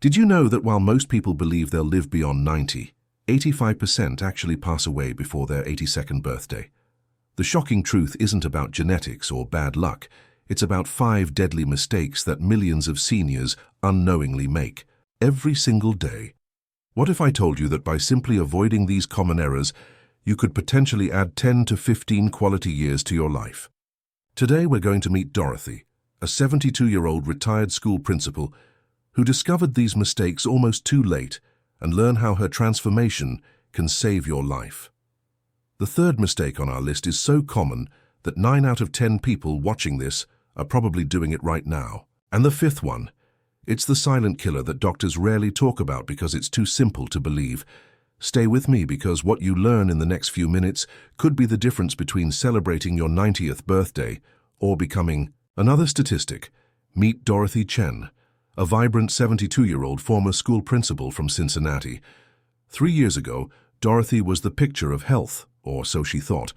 Did you know that while most people believe they'll live beyond 90, 85% actually pass away before their 82nd birthday? The shocking truth isn't about genetics or bad luck. It's about 5 deadly mistakes that millions of seniors unknowingly make every single day. What if I told you that by simply avoiding these common errors, you could potentially add 10 to 15 quality years to your life? Today we're going to meet Dorothy, a 72-year-old retired school principal who discovered these mistakes almost too late and learn how her transformation can save your life. The third mistake on our list is so common that 9 out of 10 people watching this are probably doing it right now. And the fifth one, it's the silent killer that doctors rarely talk about because it's too simple to believe. Stay with me because what you learn in the next few minutes could be the difference between celebrating your 90th birthday or becoming another statistic. Meet Dorothy Chen, a vibrant 72-year-old former school principal from Cincinnati. 3 years ago, Dorothy was the picture of health, or so she thought.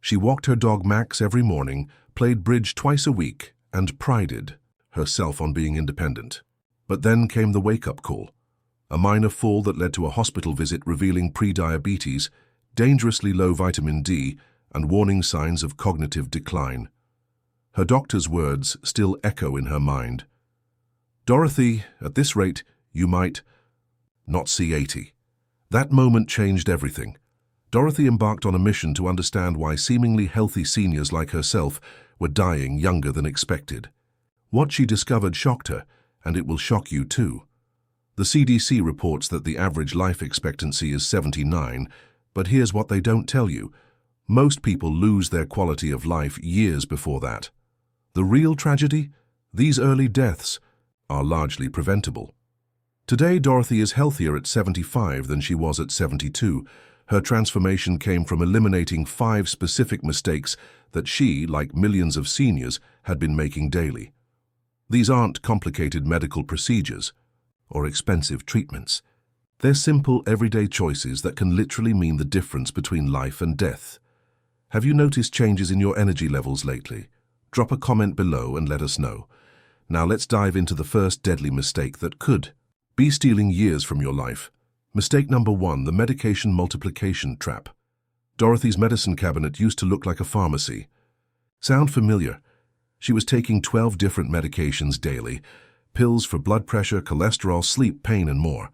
She walked her dog Max every morning, played bridge twice a week, and prided herself on being independent. But then came the wake-up call. A minor fall that led to a hospital visit revealing pre-diabetes, dangerously low vitamin D, and warning signs of cognitive decline. Her doctor's words still echo in her mind. Dorothy, at this rate, you might not see 80. That moment changed everything. Dorothy embarked on a mission to understand why seemingly healthy seniors like herself were dying younger than expected. What she discovered shocked her, and it will shock you too. The CDC reports that the average life expectancy is 79, but here's what they don't tell you. Most people lose their quality of life years before that. The real tragedy? These early deaths are largely preventable. Today, Dorothy is healthier at 75 than she was at 72. Her transformation came from eliminating 5 specific mistakes that she, like millions of seniors, had been making daily. These aren't complicated medical procedures or expensive treatments. They're simple, everyday choices that can literally mean the difference between life and death. Have you noticed changes in your energy levels lately? Drop a comment below and let us know. Now let's dive into the first deadly mistake that could be stealing years from your life. Mistake number 1, the medication multiplication trap. Dorothy's medicine cabinet used to look like a pharmacy. Sound familiar? She was taking 12 different medications daily, pills for blood pressure, cholesterol, sleep, pain, and more.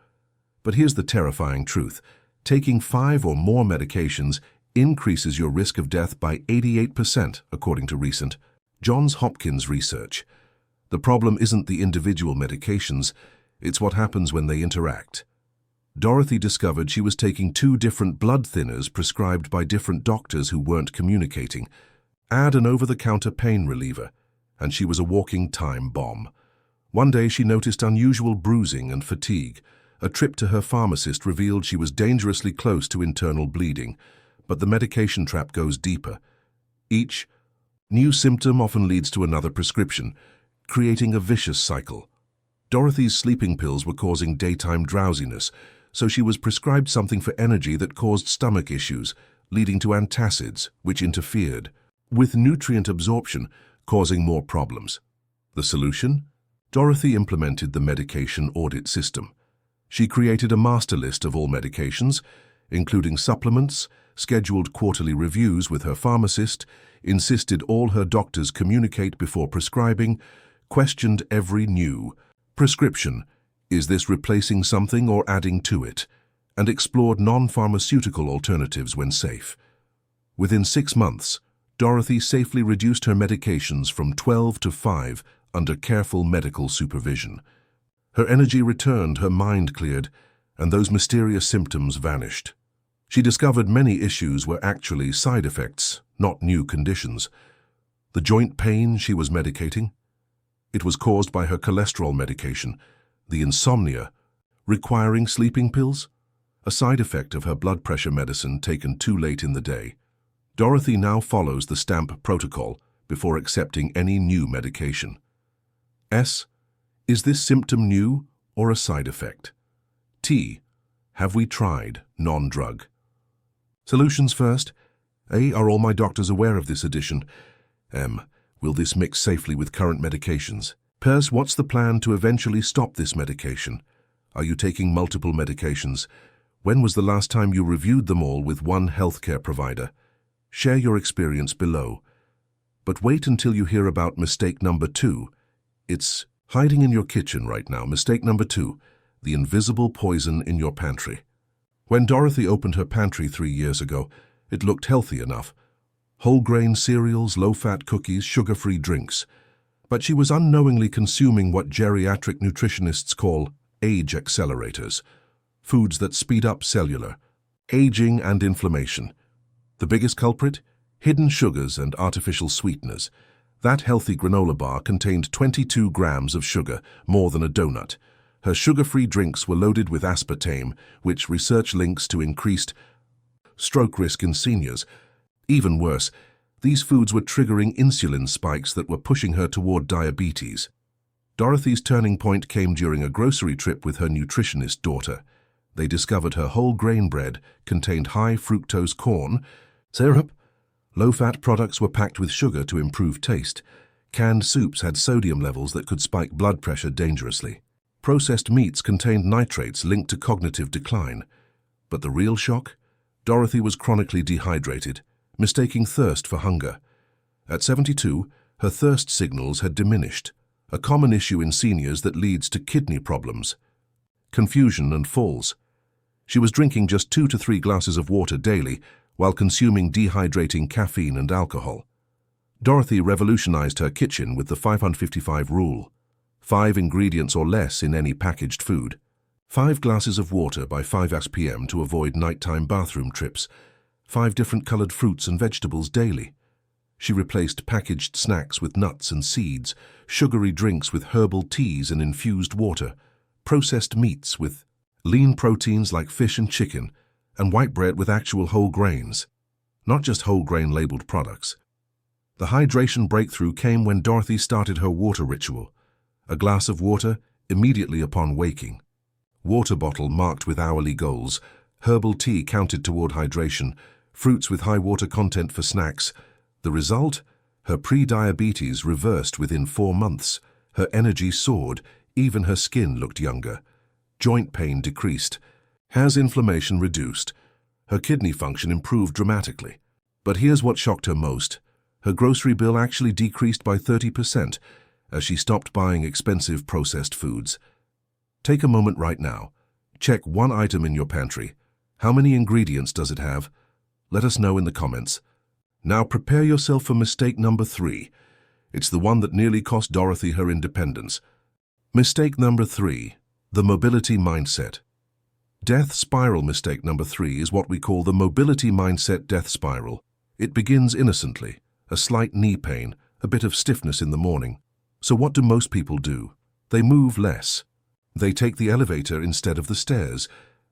But here's the terrifying truth. Taking 5 or more medications increases your risk of death by 88%, according to recent Johns Hopkins research. The problem isn't the individual medications, it's what happens when they interact. Dorothy discovered she was taking 2 different blood thinners prescribed by different doctors who weren't communicating. Add an over-the-counter pain reliever, and she was a walking time bomb. One day she noticed unusual bruising and fatigue. A trip to her pharmacist revealed she was dangerously close to internal bleeding, but the medication trap goes deeper. Each new symptom often leads to another prescription, creating a vicious cycle. Dorothy's sleeping pills were causing daytime drowsiness, so she was prescribed something for energy that caused stomach issues, leading to antacids, which interfered with nutrient absorption, causing more problems. The solution? Dorothy implemented the medication audit system. She created a master list of all medications, including supplements, scheduled quarterly reviews with her pharmacist, insisted all her doctors communicate before prescribing, questioned every new prescription, is this replacing something or adding to it, and explored non-pharmaceutical alternatives when safe. Within 6 months, Dorothy safely reduced her medications from 12 to 5 under careful medical supervision. Her energy returned, her mind cleared, and those mysterious symptoms vanished. She discovered many issues were actually side effects, not new conditions. The joint pain she was medicating? It was caused by her cholesterol medication. The insomnia, requiring sleeping pills? A side effect of her blood pressure medicine taken too late in the day. Dorothy now follows the STAMP protocol before accepting any new medication. S. Is this symptom new or a side effect? T. Have we tried non-drug? Solutions first. A. Are all my doctors aware of this addition? M. Will this mix safely with current medications? Pers. What's the plan to eventually stop this medication? Are you taking multiple medications? When was the last time you reviewed them all with one healthcare provider? Share your experience below. But wait until you hear about mistake number 2. It's hiding in your kitchen right now. Mistake number 2, the invisible poison in your pantry. When Dorothy opened her pantry 3 years ago, it looked healthy enough. Whole grain cereals, low-fat cookies, sugar-free drinks. But she was unknowingly consuming what geriatric nutritionists call age accelerators, foods that speed up cellular aging and inflammation. The biggest culprit? Hidden sugars and artificial sweeteners. That healthy granola bar contained 22 grams of sugar, more than a donut. Her sugar-free drinks were loaded with aspartame, which research links to increased stroke risk in seniors. Even worse, these foods were triggering insulin spikes that were pushing her toward diabetes. Dorothy's turning point came during a grocery trip with her nutritionist daughter. They discovered her whole grain bread contained high fructose corn syrup. Low-fat products were packed with sugar to improve taste. Canned soups had sodium levels that could spike blood pressure dangerously. Processed meats contained nitrates linked to cognitive decline. But the real shock? Dorothy was chronically dehydrated, mistaking thirst for hunger. At 72, her thirst signals had diminished, a common issue in seniors that leads to kidney problems, confusion and falls. She was drinking just 2 to 3 glasses of water daily while consuming dehydrating caffeine and alcohol. Dorothy revolutionized her kitchen with the 555 rule. 5 ingredients or less in any packaged food. 5 glasses of water by 5 p.m. to avoid nighttime bathroom trips. 5 different colored fruits and vegetables daily. She replaced packaged snacks with nuts and seeds, sugary drinks with herbal teas and infused water, processed meats with lean proteins like fish and chicken, and white bread with actual whole grains, not just whole grain labeled products. The hydration breakthrough came when Dorothy started her water ritual. A glass of water immediately upon waking. Water bottle marked with hourly goals, herbal tea counted toward hydration, fruits with high water content for snacks. The result? Her pre-diabetes reversed within 4 months. Her energy soared, even her skin looked younger. Joint pain decreased. Has inflammation reduced. Her kidney function improved dramatically. But here's what shocked her most. Her grocery bill actually decreased by 30% as she stopped buying expensive processed foods. Take a moment right now. Check one item in your pantry. How many ingredients does it have? Let us know in the comments. Now prepare yourself for mistake number 3. It's the one that nearly cost Dorothy her independence. Mistake number 3. The mobility mindset. Death spiral mistake number 3 is what we call the mobility mindset death spiral. It begins innocently, a slight knee pain, a bit of stiffness in the morning. So what do most people do? They move less. They take the elevator instead of the stairs.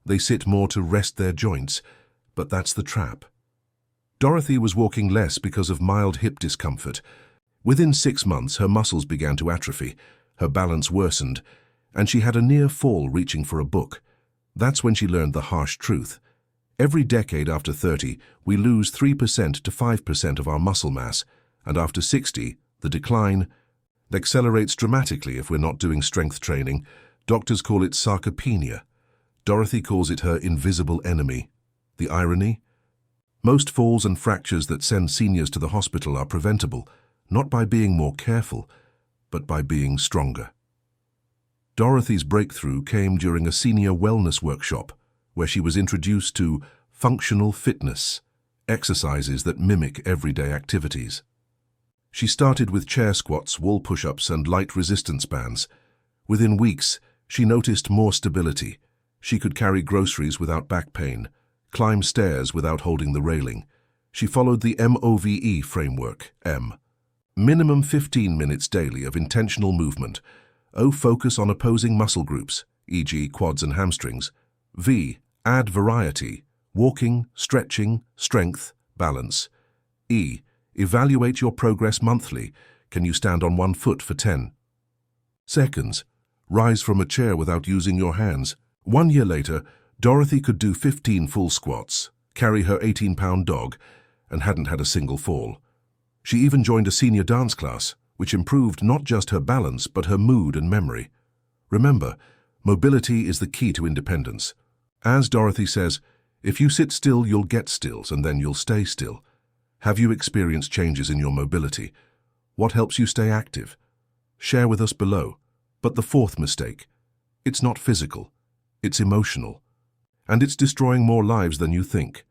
They sit more to rest their joints. But that's the trap. Dorothy was walking less because of mild hip discomfort. Within 6 months, her muscles began to atrophy, her balance worsened, and she had a near fall reaching for a book. That's when she learned the harsh truth. Every decade after 30, we lose 3% to 5% of our muscle mass, and after 60, the decline accelerates dramatically if we're not doing strength training. Doctors call it sarcopenia. Dorothy calls it her invisible enemy. The irony? Most falls and fractures that send seniors to the hospital are preventable, not by being more careful, but by being stronger. Dorothy's breakthrough came during a senior wellness workshop, where she was introduced to functional fitness, exercises that mimic everyday activities. She started with chair squats, wall push-ups, and light resistance bands. Within weeks, she noticed more stability. She could carry groceries without back pain, climb stairs without holding the railing. She followed the MOVE framework, M. Minimum 15 minutes daily of intentional movement. O. Focus on opposing muscle groups, e.g. quads and hamstrings. V. Add variety, walking, stretching, strength, balance. E. Evaluate your progress monthly. Can you stand on 1 foot for 10 seconds? Rise from a chair without using your hands. 1 year later, Dorothy could do 15 full squats, carry her 18-pound dog, and hadn't had a single fall. She even joined a senior dance class, which improved not just her balance but her mood and memory. Remember, Mobility is the key to independence. As Dorothy says, if you sit still, you'll get stills, and then you'll stay still. Have you experienced changes in your mobility? What helps you stay active? Share with us below. But the fourth mistake, it's not physical, it's emotional. And it's destroying more lives than you think.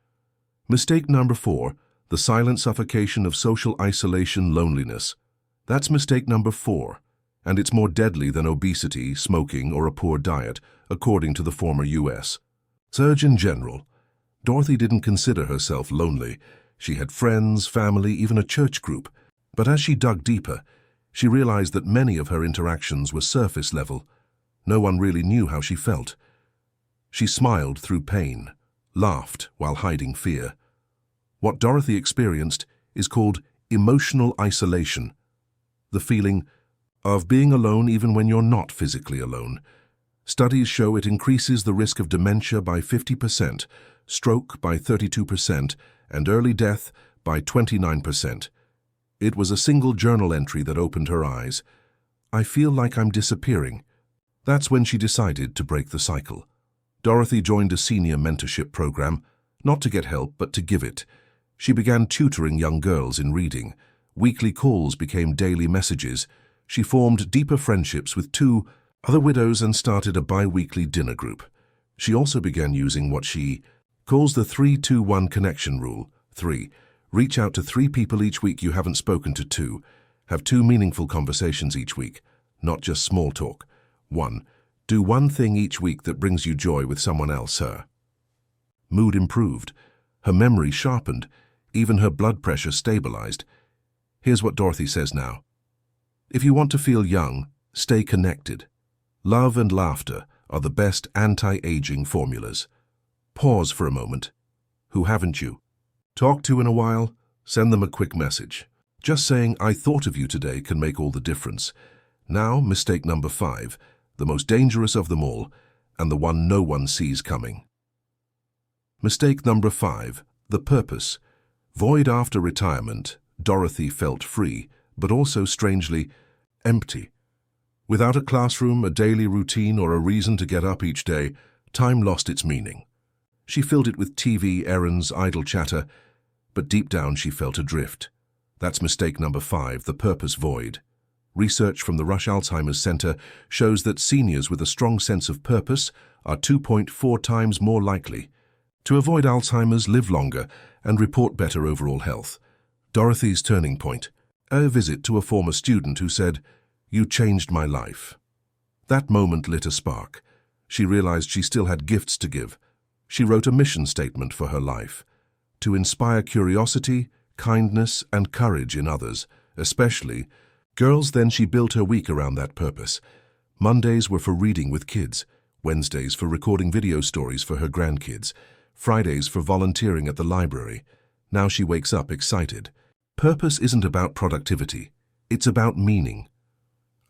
Mistake number 4, the silent suffocation of social isolation, loneliness. That's mistake number 4, and it's more deadly than obesity, smoking, or a poor diet, according to the former U.S. Surgeon General. Dorothy didn't consider herself lonely. She had friends, family, even a church group. But as she dug deeper, she realized that many of her interactions were surface level. No one really knew how she felt. She smiled through pain, laughed while hiding fear. What Dorothy experienced is called emotional isolation, the feeling of being alone even when you're not physically alone. Studies show it increases the risk of dementia by 50%, stroke by 32%, and early death by 29%. It was a single journal entry that opened her eyes. I feel like I'm disappearing. That's when she decided to break the cycle. Dorothy joined a senior mentorship program, not to get help, but to give it. She began tutoring young girls in reading. Weekly calls became daily messages. She formed deeper friendships with 2 other widows and started a bi-weekly dinner group. She also began using what she calls the 3-2-1 connection rule. 3. Reach out to 3 people each week you haven't spoken to. 2. Have 2 meaningful conversations each week, not just small talk. 1. Do one thing each week that brings you joy with someone else. Her mood improved, her memory sharpened, even her blood pressure stabilized. Here's what Dorothy says now. If you want to feel young, stay connected. Love and laughter are the best anti-aging formulas. Pause for a moment. Who haven't you talked to in a while? Send them a quick message. Just saying, I thought of you today can make all the difference. Now, mistake number 5, the most dangerous of them all, and the one no one sees coming. Mistake number 5, the purpose. Void after retirement, Dorothy felt free, but also strangely empty. Without a classroom, a daily routine, or a reason to get up each day, time lost its meaning. She filled it with TV, errands, idle chatter, but deep down she felt adrift. That's mistake number 5, the purpose void. Research from the Rush Alzheimer's Center shows that seniors with a strong sense of purpose are 2.4 times more likely to avoid Alzheimer's, live longer, and report better overall health. Dorothy's turning point. A visit to a former student who said, "You changed my life." That moment lit a spark. She realized she still had gifts to give. She wrote a mission statement for her life: to inspire curiosity, kindness, and courage in others, especially girls. Then she built her week around that purpose. Mondays were for reading with kids, Wednesdays for recording video stories for her grandkids, Fridays for volunteering at the library. Now she wakes up excited. Purpose isn't about productivity, it's about meaning.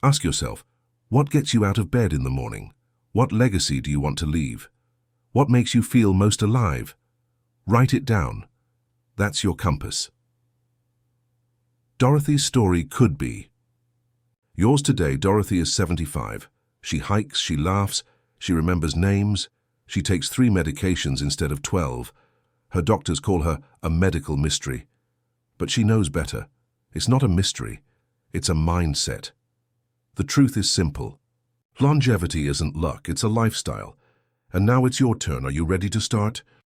Ask yourself, what gets you out of bed in the morning? What legacy do you want to leave? What makes you feel most alive? Write it down. That's your compass. Dorothy's story could be yours today. Dorothy is 75. She hikes, she laughs, she remembers names. She takes 3 medications instead of 12. Her doctors call her a medical mystery. But she knows better. It's not a mystery, it's a mindset. The truth is simple. Longevity isn't luck, it's a lifestyle. And now it's your turn. Are you ready to start?